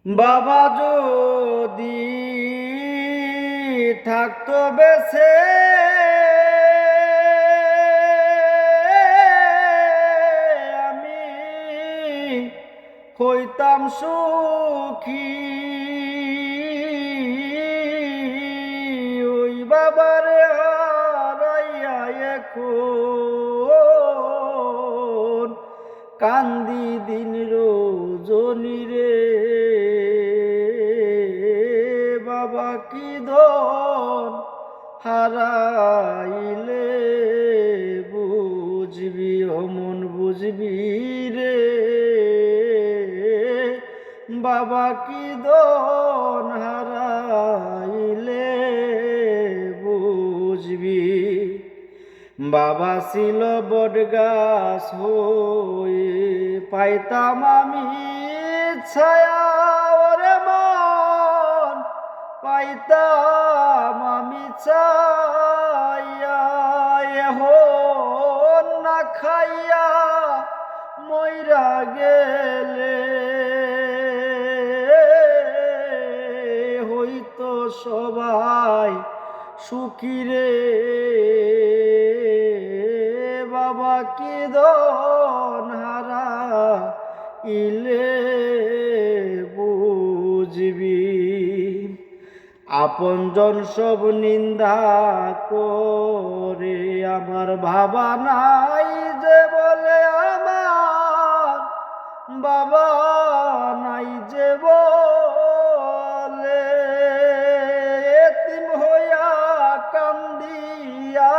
বাবা যদি থাকতো বেঁচে আমি হইতাম সুখী। ওই বাবারে হারাইয়া এখন কান্দি দিন রজনী রে। বাবা কি ধন হারাইলে বুঝবি অমন বুঝবি রে। বাবা কি ধন হারাইলে বুঝবি। বাবা ছিল বটগাছ হয়ে পাইতাম আমি ছায়া ওরে মন পাইতাম আমি ছায়া। এখন না খাইয়া মইরা গেলে হইতো সবাই সুখী রে। বাবা কি ধন হারাইলে বুঝবি। আপনজন সব নিন্দা করে আমার ভাবা নাই যে বলে আমার বাবা নাই যে বলে। এতিম হইয়া কান্দিয়া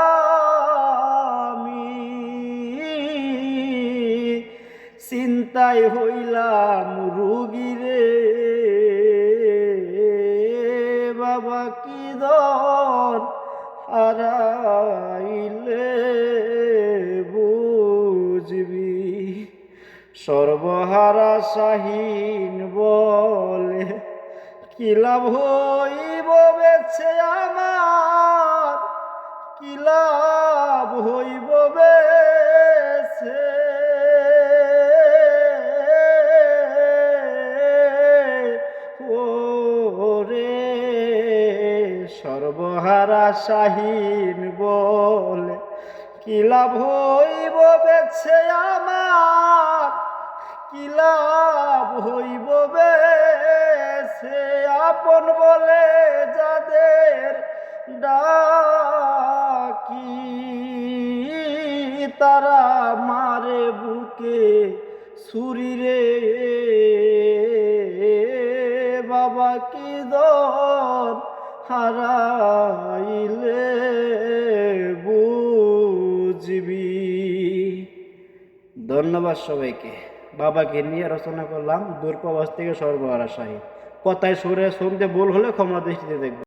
আমি চিন্তায় হইলাম রোগী রে। বাবা কি ধন হারাইলে বুঝবি। সর্বহারা শাহীন বলে কি লাভ হইব বেছে আমার কি লাভ হইব বেছে। ওরে সর্বহারা শাহীন বলে কি লাভ হইব বেছে আমার কি লাভ হইব বেছে। আপন বলে যাদের ডাকি তারা মারে বুকে ছুরি রে। বাবা কি ধন হারাইলে বুঝবি। ধন্যবাদ সবাইকে। বাবাকে নিয়ে রচনা করলাম দূর প্রবাস থেকে সর্বহারা শাহীন। কথায় সুরে শুনতে ভুল হলে ক্ষমা দৃষ্টিতে দেখবেন।